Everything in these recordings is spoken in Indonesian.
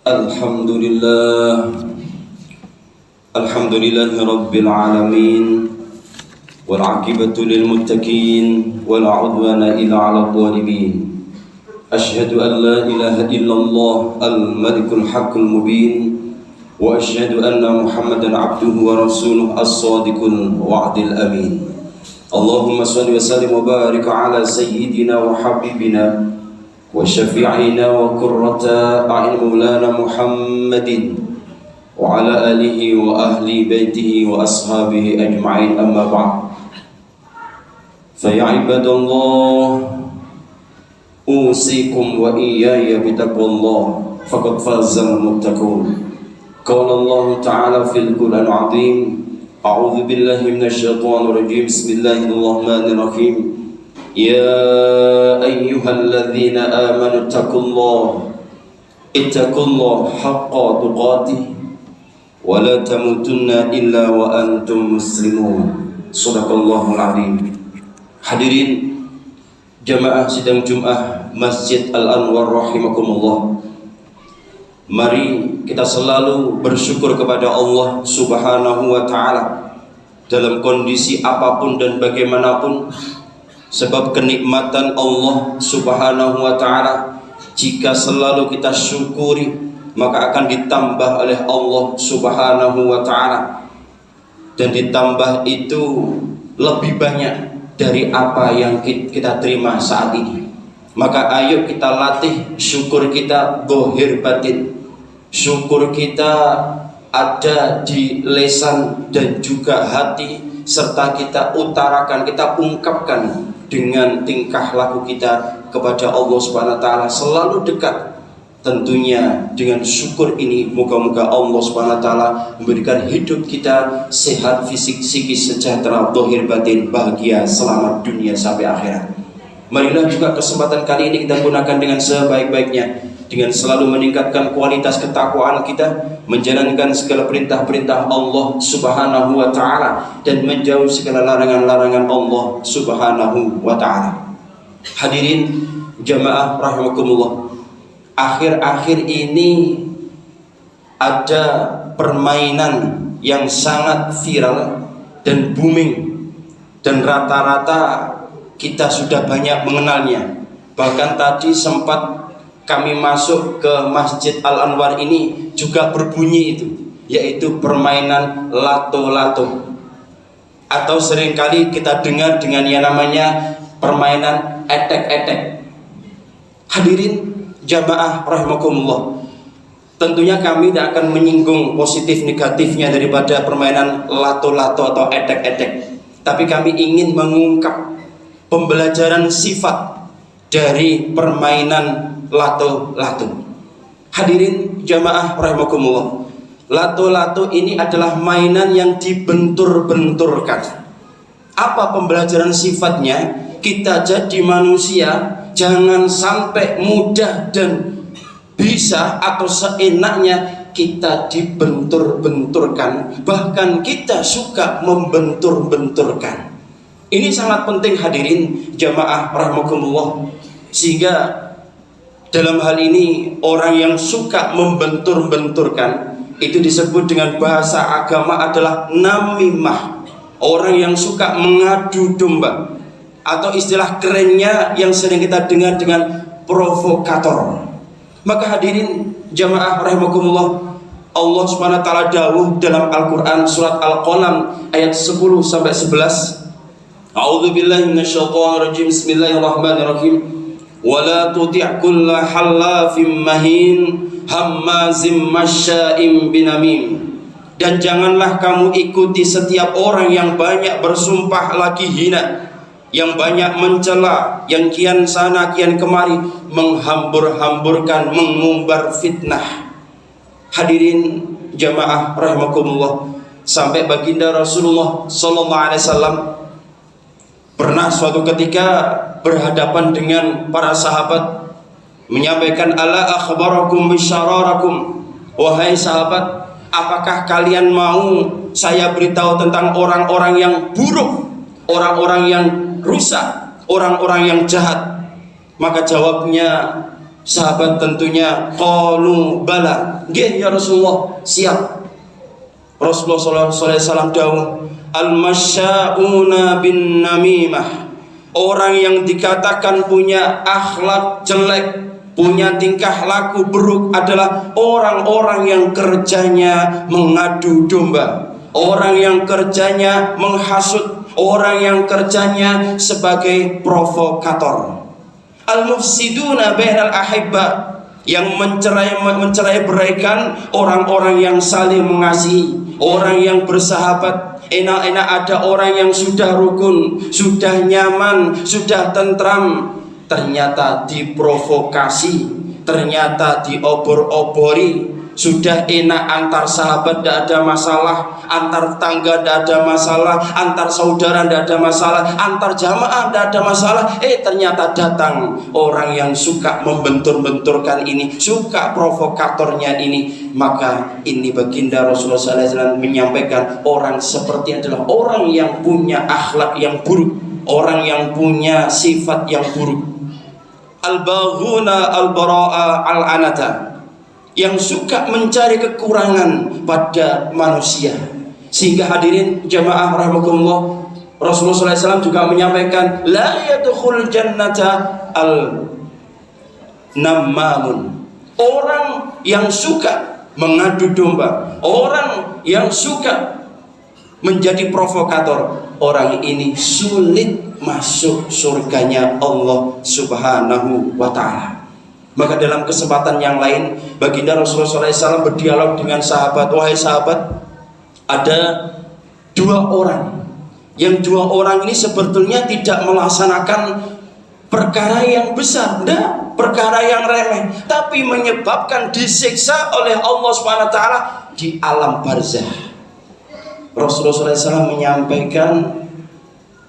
Alhamdulillah, alhamdulillahi rabbil alamin, wal aqibatu lil muttaqin, wala udwana illa 'alal zalimin. Asyhadu an la ilaha illallah al-malikul haqqul mubin, wa asyhadu anna Muhammadan 'abduhu wa rasuluhu as-shadiqul wa'dil amin. Allahumma shalli wa sallim wa barik 'ala sayyidina wa habibina wa syafi'ina wa qurrata a'in maulana Muhammadin wa ala alihi wa ahli baitihi wa ashabihi ajma'in, amma ba'd. Fa ya ibadallah, usikum wa iyaya bitaqwallah, faqad fazal muttaqun. Qala Allah ta'ala fil Qur'an al-'azim, a'udzu billahi minasy syaithanir rajim, bismillahirrahmanirrahim. Ya ayyuhalladzina amanu ittaqullaha haqqa tuqatih wa la tamutunna illa wa antum muslimun. Shadaqallahul azim. Hadirin jamaah sidang Jumat Masjid Al-Anwar rahimakumullah. Mari kita selalu bersyukur kepada Allah Subhanahu wa taala dalam kondisi apapun dan bagaimanapun. Sebab kenikmatan Allah Subhanahu wa ta'ala jika selalu kita syukuri, maka akan ditambah oleh Allah Subhanahu wa ta'ala, dan ditambah itu lebih banyak dari apa yang kita terima saat ini. Maka ayo kita latih syukur kita zahir batin. Syukur kita ada di lisan dan juga hati, serta kita utarakan, kita ungkapkan dengan tingkah laku kita kepada Allah Subhanahu wa taala, selalu dekat. Tentunya dengan syukur ini moga-moga Allah Subhanahu wa taala memberikan hidup kita sehat fisik, psikis, sejahtera, zahir batin, bahagia, selamat dunia sampai akhirat. Marilah juga kesempatan kali ini kita gunakan dengan sebaik-baiknya, dengan selalu meningkatkan kualitas ketakwaan kita, menjalankan segala perintah-perintah Allah Subhanahu wa ta'ala, dan menjauh segala larangan-larangan Allah Subhanahu wa ta'ala. Hadirin jamaah rahimakumullah, akhir-akhir ini ada permainan yang sangat viral dan booming, dan rata-rata kita sudah banyak mengenalnya. Bahkan tadi sempat kami masuk ke Masjid Al-Anwar ini juga berbunyi itu, yaitu permainan lato-lato, atau seringkali kita dengar dengan yang namanya permainan etek-etek. Hadirin jamaah rahimakumullah, tentunya kami tidak akan menyinggung positif negatifnya daripada permainan lato-lato atau etek-etek, tapi kami ingin mengungkap pembelajaran sifat dari permainan lato-lato. Hadirin jamaah rahimakumullah, lato-lato ini adalah mainan yang dibentur-benturkan. Apa pembelajaran sifatnya? Kita jadi manusia jangan sampai mudah dan bisa atau seenaknya kita dibentur-benturkan, bahkan kita suka membentur-benturkan. Ini sangat penting hadirin jamaah rahimakumullah, sehingga dalam hal ini orang yang suka membentur-benturkan itu disebut dengan bahasa agama adalah namimah, orang yang suka mengadu domba, atau istilah kerennya yang sering kita dengar dengan provokator. Maka hadirin jamaah rahimakumullah, Allah Subhanahu wa taala dawuh dalam Al-Qur'an surat Al-Qalam ayat 10 sampai 11. A'udzu billahi minasyaitonir rajim. Bismillahirrahmanirrahim. Wala tuti' kulla hallafim mahin hammazim masya'im binamim. Dan janganlah kamu ikuti setiap orang yang banyak bersumpah lagi hina, yang banyak mencela, yang kian sana kian kemari, menghambur-hamburkan, mengumbar fitnah. Hadirin jamaah rahimakumullah, sampai baginda Rasulullah sallallahu alaihi wasallam pernah suatu ketika berhadapan dengan para sahabat, menyampaikan, ala akhbarakum bisyararakum, wahai sahabat, apakah kalian mau saya beritahu tentang orang-orang yang buruk, orang-orang yang rusak, orang-orang yang jahat? Maka jawabnya Sahabat tentunya qalu bala, nggih ya Rasulullah, siap. Rasulullah sallallahu alaihi wasallam dawuh, al-masya'una bin namimah, orang yang dikatakan punya akhlak jelek, punya tingkah laku buruk adalah orang-orang yang kerjanya mengadu domba, orang yang kerjanya menghasut, orang yang kerjanya sebagai provokator. Al-mufsiduna bainal ahibba, yang mencerai beraikan orang-orang yang saling mengasihi, orang yang bersahabat. Enak-enak ada orang yang sudah rukun, sudah nyaman, sudah tentram, ternyata diprovokasi, ternyata diobor-obori. Sudah enak antar sahabat tidak ada masalah, antar tetangga tidak ada masalah, antar saudara tidak ada masalah, antar jamaah tidak ada masalah. Ternyata datang orang yang suka membentur-benturkan ini, suka provokatornya ini. Maka ini baginda Rasulullah SAW menyampaikan, orang seperti adalah orang yang punya akhlak yang buruk, orang yang punya sifat yang buruk. Al-baghuna al-bara'a al-anata, yang suka mencari kekurangan pada manusia. Sehingga hadirin jamaah rahimakumullah, Rasulullah SAW juga menyampaikan, la yadkhul jannata al-nammamun, orang yang suka mengadu domba, orang yang suka menjadi provokator, orang ini sulit masuk surganya Allah Subhanahu wa ta'ala. Maka dalam kesempatan yang lain, baginda Rasulullah SAW berdialog dengan sahabat, wahai sahabat, ada dua orang, yang dua orang ini sebetulnya tidak melaksanakan perkara yang besar, enggak, perkara yang remeh, tapi menyebabkan disiksa oleh Allah SWT di alam barzah. Rasulullah SAW menyampaikan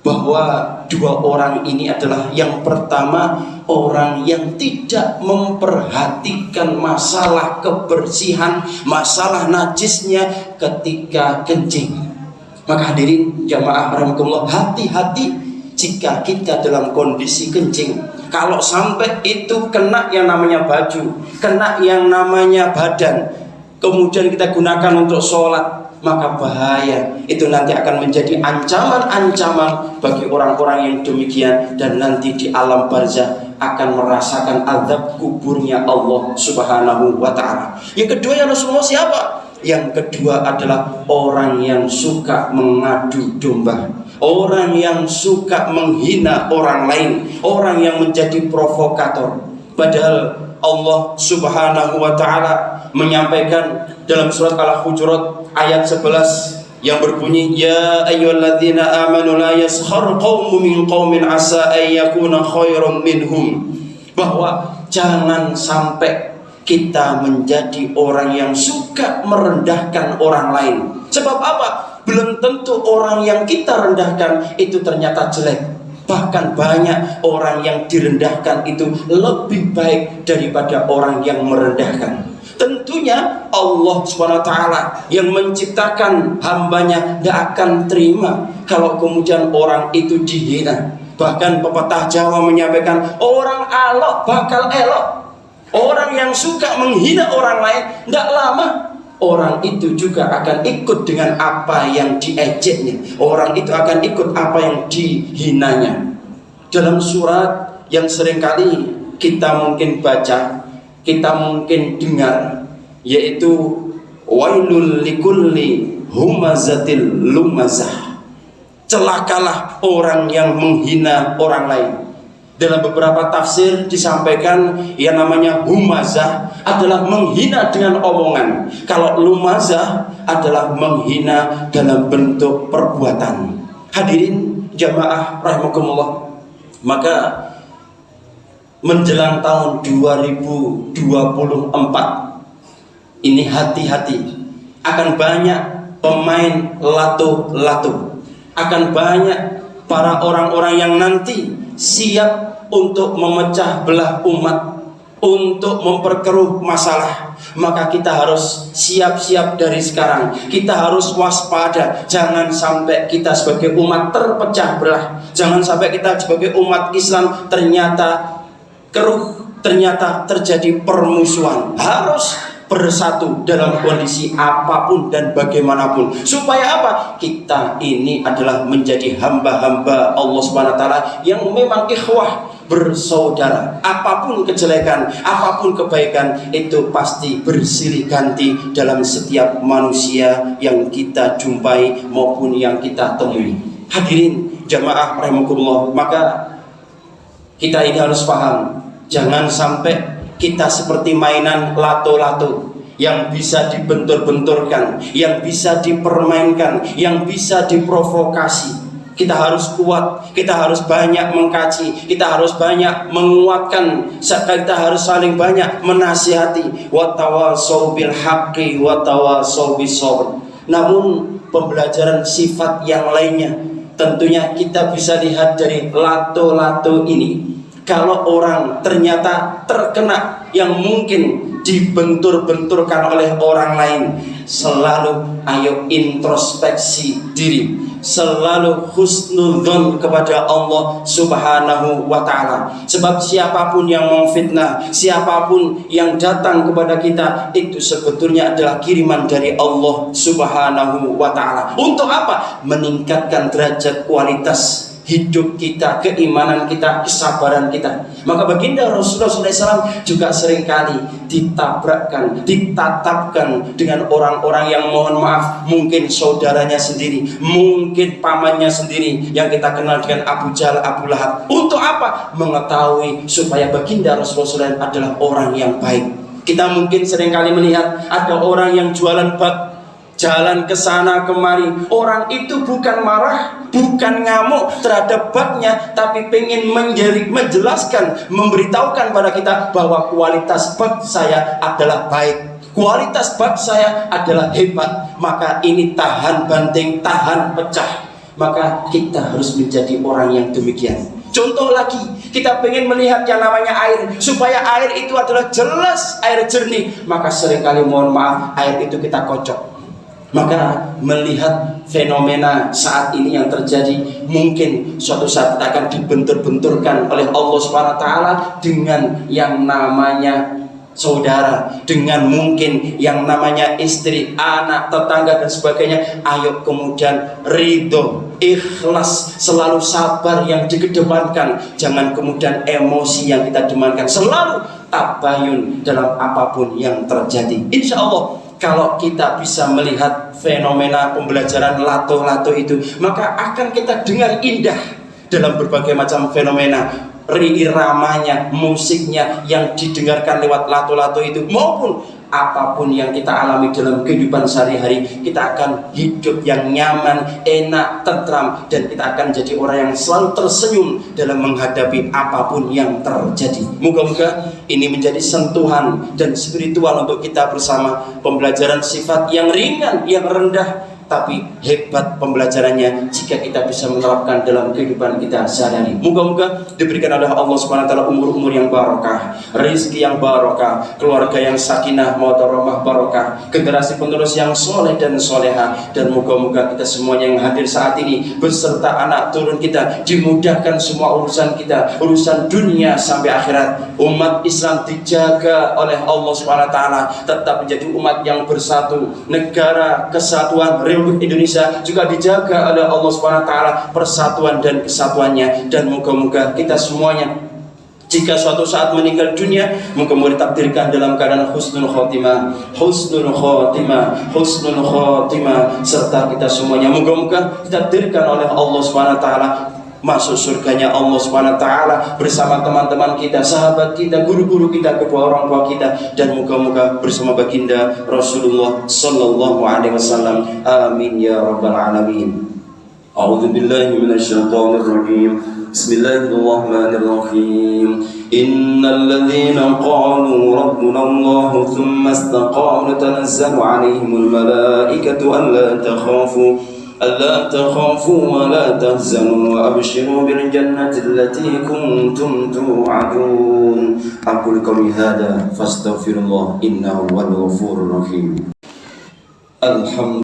bahwa dua orang ini adalah, yang pertama, orang yang tidak memperhatikan masalah kebersihan, masalah najisnya ketika kencing. Maka hadirin jamaah rahimakumullah, hati-hati jika kita dalam kondisi kencing. Kalau sampai itu kena yang namanya baju, kena yang namanya badan, kemudian kita gunakan untuk sholat, maka bahaya. Itu nanti akan menjadi ancaman-ancaman bagi orang-orang yang demikian, dan nanti di alam barzah akan merasakan azab kuburnya Allah Subhanahu wa ta'ala. Yang kedua, yang Rasulullah siapa? Yang kedua adalah orang yang suka mengadu domba, orang yang suka menghina orang lain, orang yang menjadi provokator. Padahal Allah Subhanahu wa ta'ala menyampaikan dalam surat Al-Hujurat ayat 11 yang berbunyi, ya ayyuhalladzina amanu la yaskhar qaumun min qaumin asa ay yakuna khairan minhum, bahwa jangan sampai kita menjadi orang yang suka merendahkan orang lain. Sebab apa? Belum tentu orang yang kita rendahkan itu ternyata jelek. Bahkan banyak orang yang direndahkan itu lebih baik daripada orang yang merendahkan. Tentunya Allah SWT yang menciptakan hambanya tidak akan terima kalau kemudian orang itu dihina. Bahkan pepatah Jawa menyampaikan, orang alok bakal elok. Orang yang suka menghina orang lain, tidak lama orang itu juga akan ikut dengan apa yang diejeknya. Orang itu akan ikut apa yang dihinanya. Dalam surat yang seringkali kita mungkin baca, kita mungkin dengar, yaitu wailul likulli humazatil lumazah, celakalah orang yang menghina orang lain. Dalam beberapa tafsir disampaikan yang namanya humazah adalah menghina dengan omongan, kalau lumazah adalah menghina dalam bentuk perbuatan. Hadirin jamaah rahimakumullah, maka menjelang tahun 2024 ini hati-hati, akan banyak pemain lato-lato, akan banyak para orang-orang yang nanti siap untuk memecah belah umat, untuk memperkeruh masalah. Maka kita harus siap-siap dari sekarang, kita harus waspada. Jangan sampai kita sebagai umat terpecah belah, jangan sampai kita sebagai umat Islam ternyata keruh, ternyata terjadi permusuhan, harus bersatu dalam kondisi apapun dan bagaimanapun. Supaya apa? Kita ini adalah menjadi hamba-hamba Allah Subhanahu wa taala yang memang ikhwah, bersaudara. Apapun kejelekan, apapun kebaikan, itu pasti bersilih ganti dalam setiap manusia yang kita jumpai maupun yang kita temui. Hadirin jamaah rahimakumullah, maka kita ini harus paham, jangan sampai kita seperti mainan lato-lato yang bisa dibentur-benturkan, yang bisa dipermainkan, yang bisa diprovokasi. Kita harus kuat, kita harus banyak mengkaji, kita harus banyak menguatkan, kita harus saling banyak menasihati. Wa tawasau bil haqqi wa tawasau bis sabr. Namun pembelajaran sifat yang lainnya tentunya kita bisa lihat dari lato-lato ini. Kalau orang ternyata terkena yang mungkin dibentur-benturkan oleh orang lain, selalu ayo introspeksi diri, selalu husnudzon kepada Allah Subhanahu wa taala. Sebab siapapun yang memfitnah, siapapun yang datang kepada kita, itu sebetulnya adalah kiriman dari Allah Subhanahu wa taala. Untuk apa? Meningkatkan derajat kualitas hidup kita, keimanan kita, kesabaran kita. Maka baginda Rasulullah SAW juga seringkali ditabrakkan, ditatapkan dengan orang-orang yang mohon maaf, mungkin saudaranya sendiri, mungkin pamannya sendiri, yang kita kenal dengan Abu Jahal, Abu Lahab. Untuk apa? Mengetahui supaya baginda Rasulullah SAW adalah orang yang baik. Kita mungkin seringkali melihat ada orang yang jualan bak, jalan ke sana kemari. Orang itu bukan marah, bukan ngamuk terhadap baknya, tapi pengen menjelaskan, memberitahukan pada kita bahwa kualitas bak saya adalah baik, kualitas bak saya adalah hebat. Maka ini tahan banting, tahan pecah. Maka kita harus menjadi orang yang demikian. Contoh lagi, kita pengen melihat yang namanya air, supaya air itu adalah jelas, air jernih. Maka seringkali mohon maaf, air itu kita kocok. Maka melihat fenomena saat ini yang terjadi, mungkin suatu saat kita akan dibentur-benturkan oleh Allah Subhanahu wa taala dengan yang namanya saudara, dengan mungkin yang namanya istri, anak, tetangga dan sebagainya. Ayo kemudian ridho, ikhlas, selalu sabar yang dikedepankan. Jangan kemudian emosi yang kita demankan. Selalu tabayun dalam apapun yang terjadi. Insya Allah kalau kita bisa melihat fenomena pembelajaran lato-lato itu, maka akan kita dengar indah dalam berbagai macam fenomena. Iramanya, musiknya yang didengarkan lewat lato-lato itu, maupun apapun yang kita alami dalam kehidupan sehari-hari, kita akan hidup yang nyaman, enak, tentram, dan kita akan jadi orang yang selalu tersenyum dalam menghadapi apapun yang terjadi. Moga-moga ini menjadi sentuhan dan spiritual untuk kita bersama. Pembelajaran sifat yang ringan, yang rendah, tapi hebat pembelajarannya jika kita bisa menerapkan dalam kehidupan kita sehari-hari. Moga-moga diberikan oleh Allah Subhanahu wa taala umur-umur yang barokah, rezeki yang barokah, keluarga yang sakinah, mawaddah rahmah barokah, generasi penerus yang soleh dan soleha. Dan moga-moga kita semuanya yang hadir saat ini beserta anak turun kita dimudahkan semua urusan kita, urusan dunia sampai akhirat. Umat Islam dijaga oleh Allah Subhanahu wa taala, tetap menjadi umat yang bersatu. Negara kesatuan Republik Indonesia juga dijaga oleh Allah Subhanahu wa taala, persatuan dan kesatuannya. Dan moga-moga kita semuanya jika suatu saat meninggal dunia, moga-moga ditakdirkan dalam keadaan husnul khotimah, husnul khotimah, husnul khotimah, serta kita semuanya moga-moga ditakdirkan oleh Allah Subhanahu wa taala masuk surganya Allah Subhanahu wa taala bersama teman-teman kita, sahabat kita, guru-guru kita, kedua orang tua kita, dan moga-moga bersama baginda Rasulullah sallallahu alaihi wasallam. Amin ya rabbal alamin. A'udzu billahi minasyaitonir rajim. Bismillahirrahmanirrahim. Innal ladzina qalu rabbuna Allah tsumma istaqamu tanazzalu 'alaihimul malaikatu alla takhafu ألا تخافوا ولا تحزنوا وأبشروا بالجنة التي كنتم توعدون. أقول قولي هذا فاستغفر الله إنه هو الغفور الرحيم. الحمد